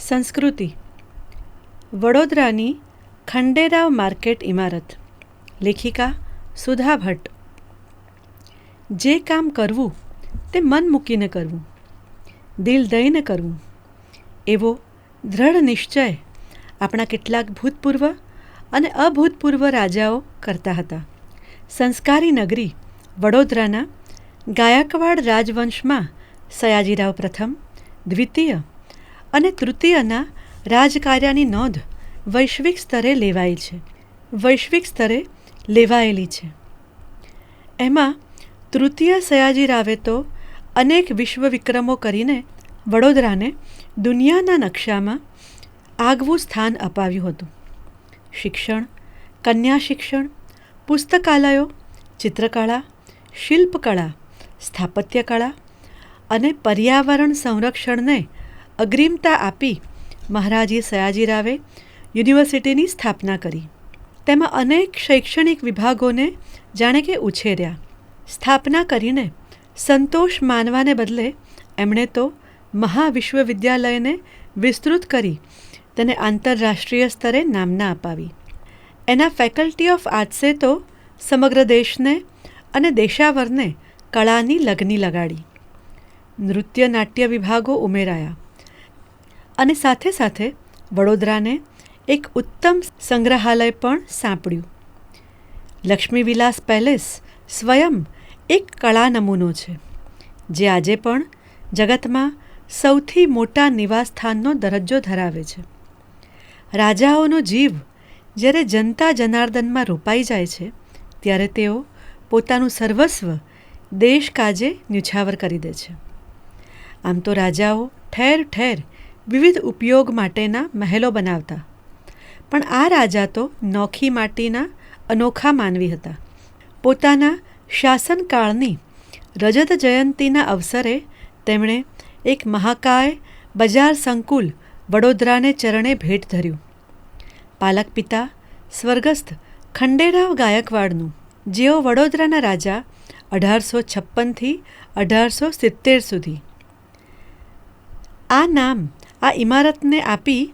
સંસ્કૃતિ. વડોદરાની ખંડેરાવ માર્કેટ ઇમારત. લેખિકા સુધા ભટ્ટ. જે કામ કરવું તે મન મૂકીને કરવું, દિલ દઈને કરવું, એવો દૃઢ નિશ્ચય આપણા કેટલાક ભૂતપૂર્વ અને અભૂતપૂર્વ રાજાઓ કરતા હતા. સંસ્કારી નગરી વડોદરાના ગાયકવાડ રાજવંશમાં સયાજીરાવ પ્રથમ, દ્વિતીય અને તૃતીયના રાજકાર્યની નોંધ વૈશ્વિક સ્તરે લેવાયેલી છે. એમાં તૃતીય સયાજીરાવે તો અનેક વિશ્વ વિક્રમો કરીને વડોદરાને દુનિયાના નકશામાં આગવું સ્થાન અપાવ્યું હતું. શિક્ષણ, કન્યા શિક્ષણ, પુસ્તકાલયો, ચિત્રકળા, શિલ્પકળા, સ્થાપત્યકળા અને પર્યાવરણ સંરક્ષણને અગ્રિમતા આપી મહારાજી સયાજીરાવે યુનિવર્સિટીની સ્થાપના કરી. તેમાં અનેક શૈક્ષણિક વિભાગોને જાણે કે ઉછેર્યા. સ્થાપના કરીને સંતોષ માનવાને બદલે એમણે તો મહાવિશ્વવિદ્યાલયને વિસ્તૃત કરી તેને આંતરરાષ્ટ્રીય સ્તરે નામના અપાવી. એના ફેકલ્ટી ઓફ આર્ટ્સે તો સમગ્ર દેશને અને દેશાવરને કળાની લગની લગાડી. નૃત્ય નાટ્ય વિભાગો ઉમેરાયા અને સાથે સાથે વડોદરાને એક ઉત્તમ સંગ્રહાલય પણ સાંપડ્યું. લક્ષ્મીવિલાસ પેલેસ સ્વયં એક કળા નમૂનો છે, જે આજે પણ જગતમાં સૌથી મોટા નિવાસસ્થાનનો દરજ્જો ધરાવે છે. રાજાઓનો જીવ જ્યારે જનતા જનાર્દનમાં રોપાઈ જાય છે, ત્યારે તેઓ પોતાનું સર્વસ્વ દેશ કાજે ન્યુછાવર કરી દે છે. આમ તો રાજાઓ ઠેર ઠેર વિવિધ ઉપયોગ માટેના મહેલો બનાવતા, પણ આ રાજા તો નોખી માટીના અનોખા માનવી હતા. પોતાના શાસનકાળની રજત જયંતીના અવસરે તેમણે એક મહાકાય બજાર સંકુલ વડોદરાને ચરણે ભેટ ધર્યું. પાલક પિતા સ્વર્ગસ્થ ખંડેરાવ ગાયકવાડનું, જેઓ વડોદરાના રાજા 1856થી 1870 સુધી. આ નામ આ ઇમારતને આપી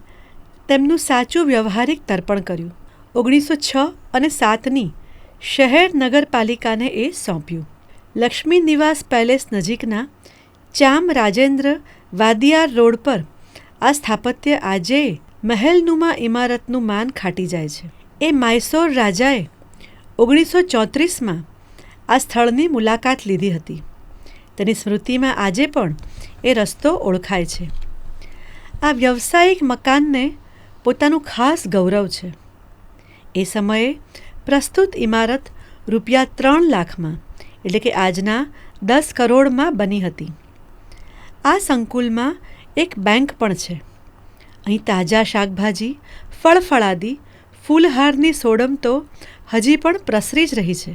તેમનું સાચું વ્યવહારિક તર્પણ કર્યું. 1906 અને 1907ની શહેર નગરપાલિકાને એ સોંપ્યું. લક્ષ્મી નિવાસ પેલેસ નજીકના ચામ રાજેન્દ્ર વાદિયાર રોડ પર આ સ્થાપત્ય આજે મહેલનુમા ઇમારતનું માન ખાટી જાય છે. એ મૈસૂર રાજાએ 1934માં આ સ્થળની મુલાકાત લીધી હતી. તેની સ્મૃતિમાં આજે પણ એ રસ્તો ઓળખાય છે. આ વ્યવસાયિક મકાનને પોતાનું ખાસ ગૌરવ છે. એ સમયે પ્રસ્તુત ઇમારત ₹3 લાખમાં, એટલે કે આજના 10 કરોડમાં બની હતી. આ સંકુલમાં એક બેંક પણ છે. અહીં તાજા શાકભાજી, ફળફળાદી, ફૂલહારની સોડમ તો હજી પણ પ્રસરી જ રહી છે,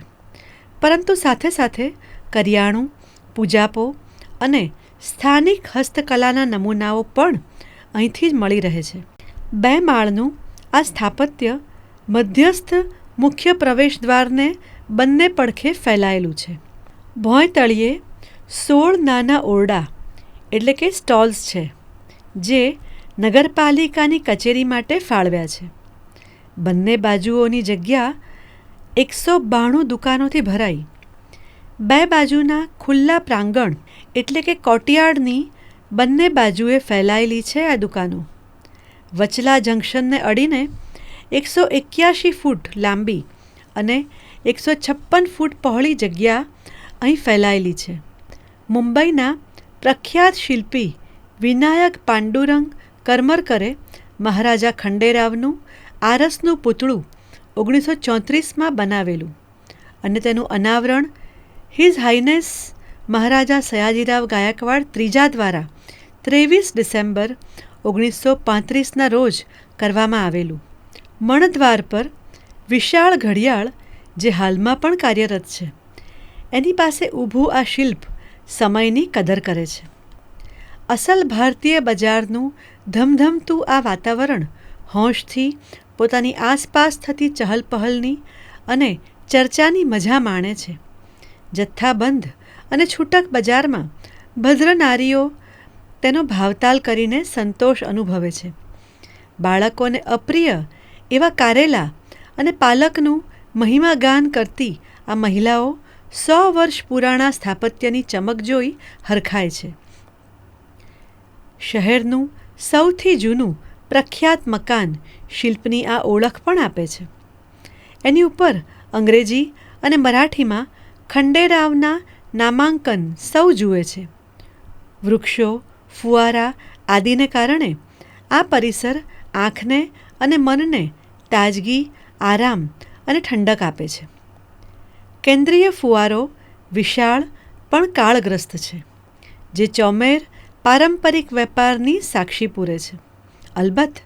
પરંતુ સાથે સાથે કરિયાણું, પૂજાપો અને સ્થાનિક હસ્તકલાના નમૂનાઓ પણ અહીંથી જ મળી રહે છે. 2 માળનું આ સ્થાપત્ય મધ્યસ્થ મુખ્ય પ્રવેશદ્વારને બંને પડખે ફેલાયેલું છે. ભોંય તળિયે 16 નાના ઓરડા એટલે કે સ્ટોલ્સ છે, જે નગરપાલિકાની કચેરી માટે ફાળવ્યા છે. બંને બાજુઓની જગ્યા 192 દુકાનોથી ભરાઈ. 2 બાજુના ખુલ્લા પ્રાંગણ એટલે કે કોર્ટયાર્ડની બંને બાજુએ ફેલાયેલી છે આ દુકાનો. વચલા જંકશનને અડીને 181 ફૂટ લાંબી અને 156 ફૂટ પહોળી જગ્યા અહીં ફેલાયેલી છે. મુંબઈના પ્રખ્યાત શિલ્પી વિનાયક પાંડુરંગ કરમરકરે મહારાજા ખંડેરાવનું આરસનું પૂતળું 1934માં બનાવેલું અને તેનું અનાવરણ હિઝ હાઇનેસ મહારાજા સયાજીરાવ ગાયકવાડ ત્રીજા દ્વારા 23 ડિસેમ્બર 1935ના રોજ કરવામાં આવેલું. મણદ્વાર પર વિશાળ ઘડિયાળ, જે હાલમાં પણ કાર્યરત છે, એની પાસે ઊભું આ શિલ્પ સમયની કદર કરે છે. અસલ ભારતીય બજારનું ધમધમતું આ વાતાવરણ હોંશથી પોતાની આસપાસ થતી ચહલપહલની અને ચર્ચાની મજા માણે છે. જથ્થાબંધ અને છૂટક બજારમાં ભદ્ર નારીઓ તેનો ભાવતાલ કરીને સંતોષ અનુભવે છે. બાળકોને અપ્રિય એવા કારેલા અને પાલકનું મહિમાગાન કરતી આ મહિલાઓ 100 વર્ષ પુરાણા સ્થાપત્યની ચમક જોઈ હરખાય છે. શહેરનું સૌથી જૂનું પ્રખ્યાત મકાન શિલ્પની આ ઓળખ પણ આપે છે. એની ઉપર અંગ્રેજી અને મરાઠીમાં ખંડેરાવના નામાંકન સૌ જુએ છે. વૃક્ષો, ફુવારા આદિને કારણે આ પરિસર આંખને અને મનને તાજગી, આરામ અને ઠંડક આપે છે. કેન્દ્રીય ફુવારો વિશાળ પણ કાળગ્રસ્ત છે, જે ચોમેર પારંપરિક વેપારની સાક્ષી પૂરે છે. અલબત્ત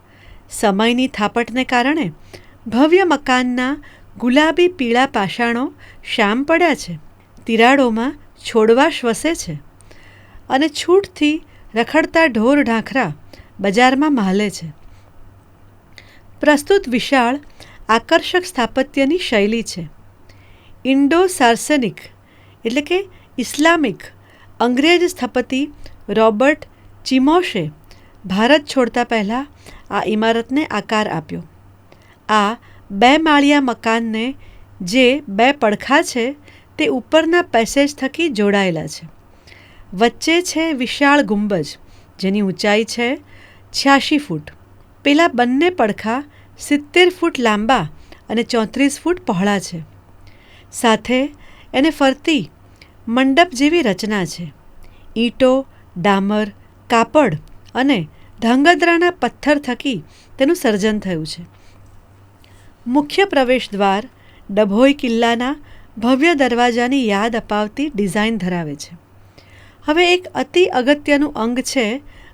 સમયની થાપટને કારણે ભવ્ય મકાનના ગુલાબી પીળા પાષાણો શ્યામ પડ્યા છે. તિરાડોમાં છોડવા શ્વસે છે અને છૂટથી રખડતા ઢોર ઢાંખરા બજારમાં મહાલે છે. પ્રસ્તુત વિશાળ આકર્ષક સ્થાપત્યની શૈલી છે. ઇન્ડો સાર્સેનિક એટલે કે ઇસ્લામિક અંગ્રેજ સ્થપતિ રોબર્ટ ચિમોશે ભારત છોડતા પહેલાં આ ઇમારતને આકાર આપ્યો. આ 2 માળિયા મકાનને જે 2 પડખા છે તે ઉપરના પેસેજ થકી જોડાયેલા છે. વચ્ચે છે વિશાળ ગુંબજ, જેની ઊંચાઈ છે 86 ફૂટ. પેલા બંને પડખા 70 ફૂટ લાંબા અને 34 ફૂટ પહોળા છે. સાથે એને ફરતી મંડપ જેવી રચના છે. ઈંટો, ડામર, કાપડ અને ધાંગધ્રાના પથ્થર થકી તેનું સર્જન થયું છે. મુખ્ય પ્રવેશ દ્વાર ડભોઈ કિલ્લાના ભવ્ય દરવાજાની યાદ અપાવતી ડિઝાઇન ધરાવે છે. હવે એક અતિ અગત્યનું અંગ છે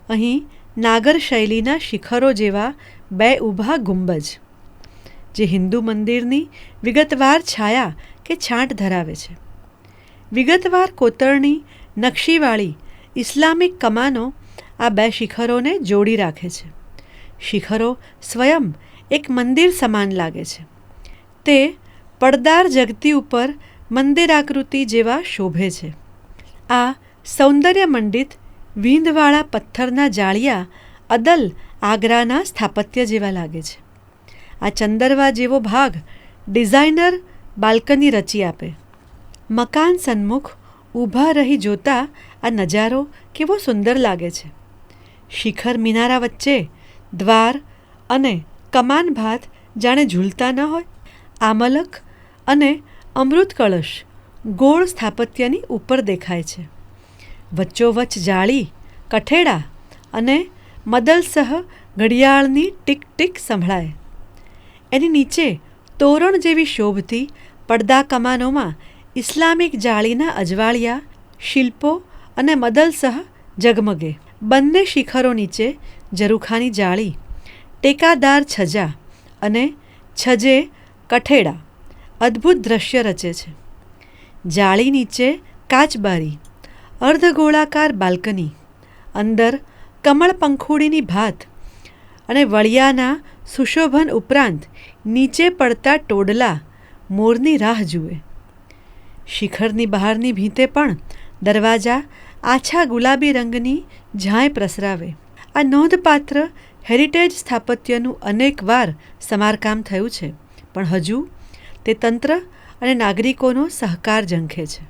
અહીં નાગર શૈલીના શિખરો જેવા 2 ઊભા ગુંબજ, જે હિન્દુ મંદિરની વિગતવાર છાયા કે છાંટ ધરાવે છે. વિગતવાર કોતરણી નકશીવાળી ઇસ્લામિક કમાનો આ 2 શિખરોને જોડી રાખે છે. શિખરો સ્વયં એક મંદિર સમાન લાગે છે. તે પડદાર જગતી ઉપર મંદિરાકૃતિ જેવા શોભે છે. આ સૌંદર્યમંડિત વીંધવાળા પથ્થરના જાળિયા અદલ આગ્રાના સ્થાપત્ય જેવા લાગે છે. આ ચંદરવા જેવો ભાગ ડિઝાઇનર બાલ્કની રચી આપે. મકાન સન્મુખ ઊભા રહી જોતા આ નજારો કેવો સુંદર લાગે છે. શિખર મિનારા વચ્ચે દ્વાર અને કમાન ભાત જાણે ઝૂલતા ન હોય. આમલક અને અમૃત કળશ ગોળ સ્થાપત્યની ઉપર દેખાય છે. વચ્ચોવચ્ચ જાળી, કઠેડા અને મદલસહ ઘડિયાળની ટીક ટીક સંભળાય. એની નીચે તોરણ જેવી શોભતી પડદા કમાનોમાં ઇસ્લામિક જાળીના અજવાળિયા, શિલ્પો અને મદલસહ ઝગમગે. બંને શિખરો નીચે ઝરૂખાની જાળી, ટેકાદાર છજા અને છજે કઠેડા અદ્ભુત દ્રશ્ય રચે છે. જાળી નીચે કાચબારી, અર્ધગોળાકાર બાલ્કની, અંદર કમળ પંખુડીની ભાત અને વળિયાના સુશોભન ઉપરાંત નીચે પડતા ટોડલા મોરની રાહ જુએ. શિખરની બહારની ભીંતે પણ દરવાજા આછા ગુલાબી રંગની ઝાંય પ્રસરાવે. આ નોંધપાત્ર હેરિટેજ સ્થાપત્યનું અનેકવાર સમારકામ થયું છે, પણ હજુ તે તંત્ર અને નાગરિકોનો સહકાર ઝંખે છે.